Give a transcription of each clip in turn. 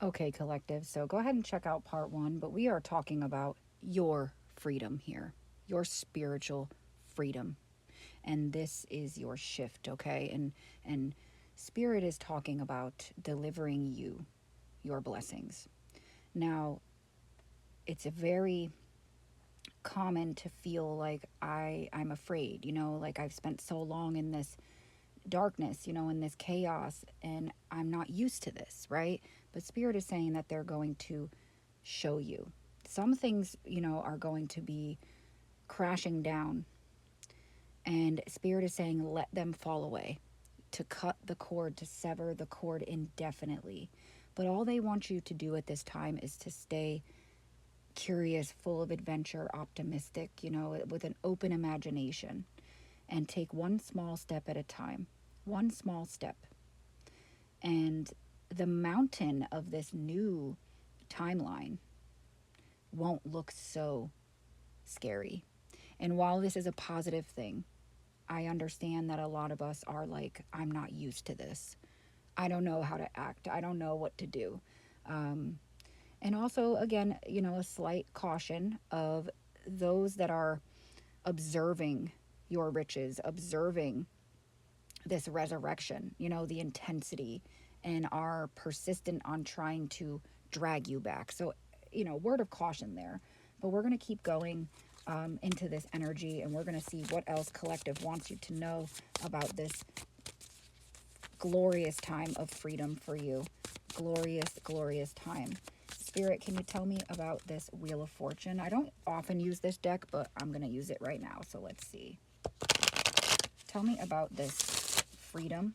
Okay, collective. So go ahead and check out part one, but we are talking about your freedom here, your spiritual freedom. And this is your shift, okay? And spirit is talking about delivering you your blessings. Now, it's a very common to feel like I'm afraid, like I've spent so long in this darkness, in this chaos, and I'm not used to this, right? But spirit is saying that they're going to show you. Some things, are going to be crashing down, and spirit is saying let them fall away, to cut the cord, to sever the cord indefinitely. But all they want you to do at this time is to stay curious, full of adventure, optimistic, with an open imagination, and take one small step at a time. One small step. And the mountain of this new timeline won't look so scary. And while this is a positive thing, I understand that a lot of us are like, I'm not used to this. I don't know how to act. I don't know what to do. Um, and also, again, a slight caution of those that are observing your riches, observing this resurrection, the intensity, and are persistent on trying to drag you back. So, word of caution there. But we're going to keep going into this energy, and we're going to see what else collective wants you to know about this glorious time of freedom for you. Glorious, glorious time. Spirit, can you tell me about this Wheel of Fortune? I don't often use this deck, but I'm going to use it right now. So let's see. Tell me about this freedom.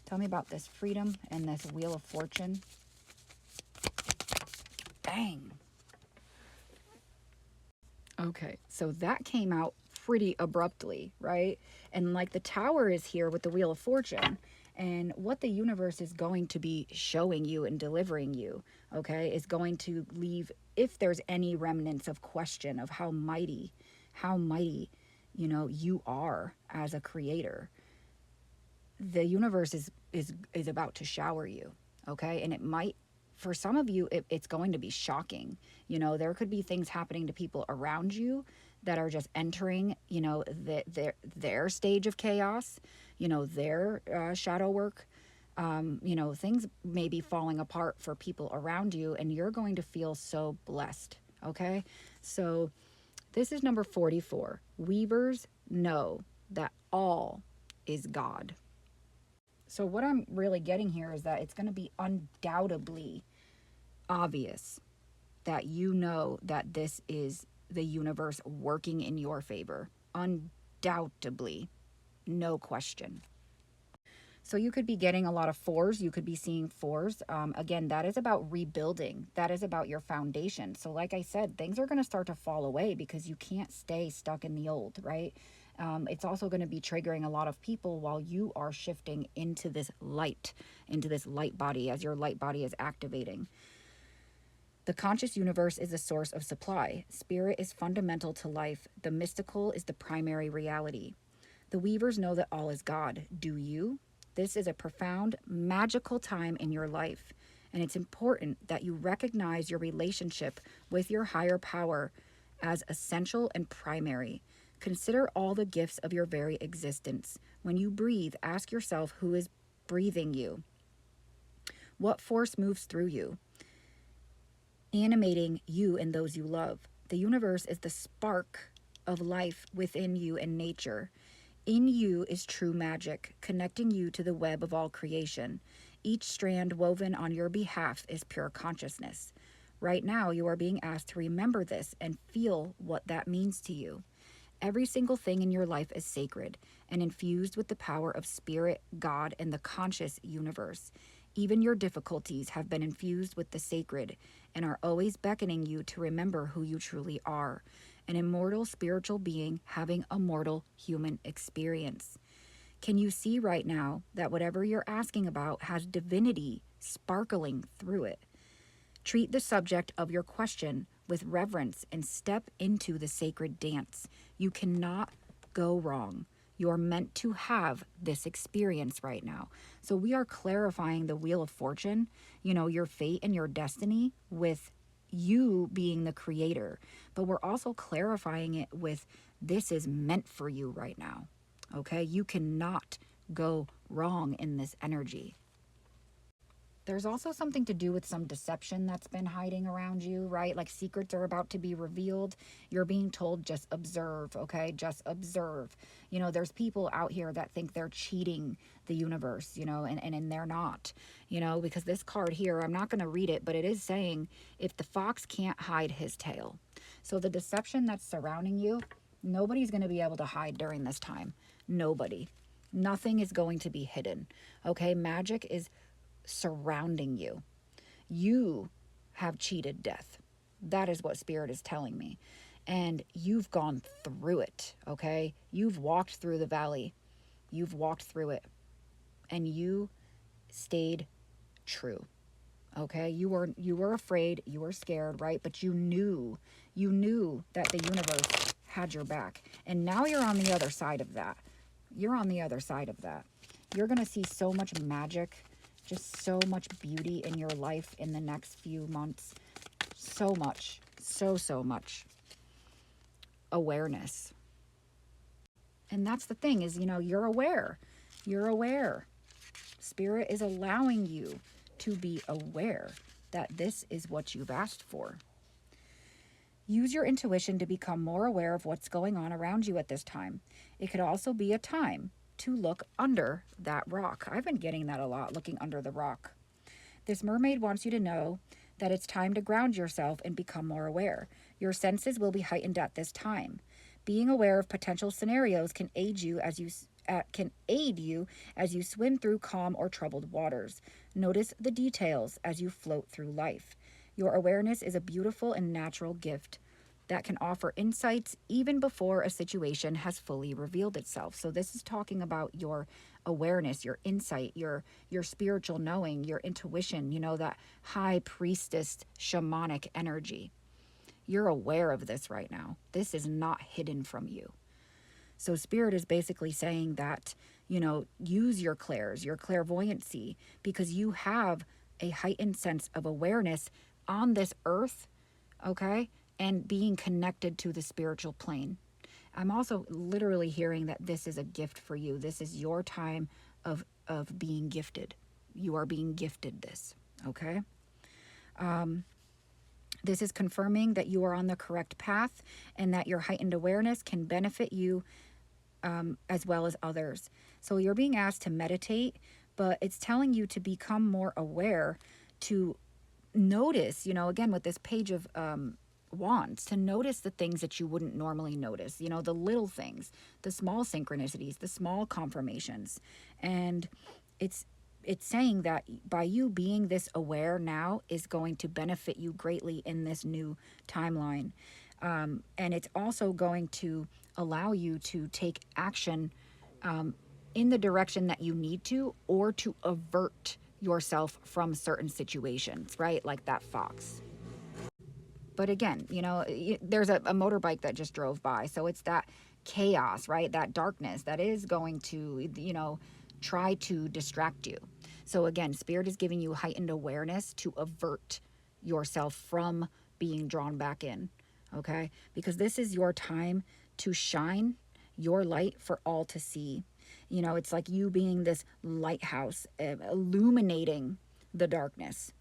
Tell me about this freedom and this Wheel of Fortune. Bang. Okay, so that came out pretty abruptly, right? And like the Tower is here with the Wheel of Fortune, and what the universe is going to be showing you and delivering you, okay, is going to leave, if there's any remnants of question of how mighty, you are as a creator. The universe is about to shower you, okay? And it might, for some of you, it's going to be shocking. There could be things happening to people around you that are just entering, their stage of chaos, their shadow work. Things may be falling apart for people around you, and you're going to feel so blessed, okay? So this is number 44. Weavers know that all is God. So what I'm really getting here is that it's going to be undoubtedly obvious that you know that this is the universe working in your favor. Undoubtedly. No question. So you could be getting a lot of fours. You could be seeing fours. Again, that is about rebuilding. That is about your foundation. So like I said, things are going to start to fall away because you can't stay stuck in the old, right? It's also going to be triggering a lot of people while you are shifting into this light body as your light body is activating. The conscious universe is the source of supply. Spirit is fundamental to life. The mystical is the primary reality. The weavers know that all is God. Do you? This is a profound, magical time in your life, and it's important that you recognize your relationship with your higher power as essential and primary. Consider all the gifts of your very existence. When you breathe, ask yourself who is breathing you. What force moves through you, animating you and those you love? The universe is the spark of life within you and nature. In you is true magic, connecting you to the web of all creation. Each strand woven on your behalf is pure consciousness. Right now, you are being asked to remember this and feel what that means to you. Every single thing in your life is sacred and infused with the power of spirit, God, and the conscious universe. Even your difficulties have been infused with the sacred and are always beckoning you to remember who you truly are, an immortal spiritual being having a mortal human experience. Can you see right now that whatever you're asking about has divinity sparkling through it? Treat the subject of your question with reverence and step into the sacred dance. You cannot go wrong. You're meant to have this experience right now. So we are clarifying the Wheel of Fortune, you know, your fate and your destiny with you being the creator. But we're also clarifying it with this is meant for you right now. Okay? You cannot go wrong in this energy. There's also something to do with some deception that's been hiding around you, right? Like secrets are about to be revealed. You're being told just observe, okay? Just observe. You know, there's people out here that think they're cheating the universe, you know, and they're not, you know, because this card here, I'm not going to read it, but it is saying if the fox can't hide his tail. So the deception that's surrounding you, nobody's going to be able to hide during this time. Nobody. Nothing is going to be hidden, okay? Magic is surrounding you. You have cheated death. That is what Spirit is telling me. And you've gone through it, okay? You've walked through the valley. You've walked through it. And you stayed true. Okay? You were afraid, you were scared, right? But you knew that the universe had your back. And now you're on the other side of that. You're on the other side of that. You're going to see so much magic, just so much beauty in your life in the next few months. So much. So much awareness. And that's the thing is, you know, you're aware. You're aware. Spirit is allowing you to be aware that this is what you've asked for. Use your intuition to become more aware of what's going on around you at this time. It could also be a time to look under that rock. I've been getting that a lot, looking under the rock. This mermaid wants you to know that it's time to ground yourself and become more aware. Your senses will be heightened at this time. Being aware of potential scenarios can aid you as you swim through calm or troubled waters. Notice the details as you float through life. Your awareness is a beautiful and natural gift that can offer insights even before a situation has fully revealed itself. So this is talking about your awareness, your insight, your spiritual knowing, your intuition, you know, that high priestess shamanic energy. You're aware of this right now. This is not hidden from you. So Spirit is basically saying that, you know, use your clairs, your clairvoyancy, because you have a heightened sense of awareness on this earth, okay, and being connected to the spiritual plane. I'm also literally hearing that this is a gift for you. This is your time of being gifted. You are being gifted this, okay? This is confirming that you are on the correct path and that your heightened awareness can benefit you as well as others. So you're being asked to meditate, but it's telling you to become more aware, to notice, you know, again with this page of wands, to notice the things that you wouldn't normally notice, you know, the little things, the small synchronicities, the small confirmations. And it's saying that by you being this aware now is going to benefit you greatly in this new timeline. And it's also going to allow you to take action in the direction that you need to, or to avert yourself from certain situations, right? Like that fox. But again, you know, there's a motorbike that just drove by. So it's that chaos, right? That darkness that is going to, you know, try to distract you. So again, Spirit is giving you heightened awareness to avert yourself from being drawn back in, okay? Because this is your time to shine your light for all to see. You know, it's like you being this lighthouse, illuminating the darkness,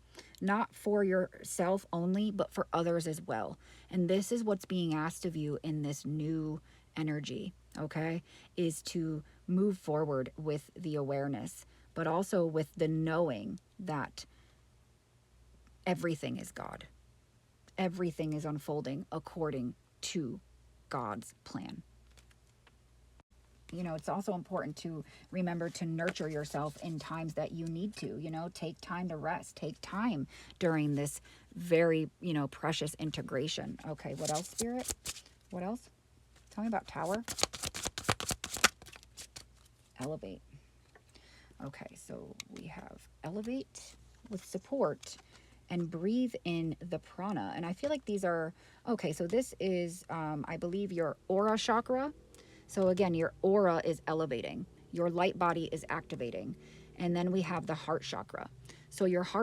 not for yourself only, but for others as well. And this is what's being asked of you in this new energy, okay, is to move forward with the awareness, but also with the knowing that everything is God. Everything is unfolding according to God's plan. You know, it's also important to remember to nurture yourself in times that you need to, you know, take time to rest, take time during this very, you know, precious integration. Okay, what else, Spirit? What else? Tell me about Tower. Elevate. Okay, so we have elevate with support and breathe in the prana. And I feel like these are, okay, so this is, I believe, your aura chakra. So again, your aura is elevating, your light body is activating. And then we have the heart chakra. So your heart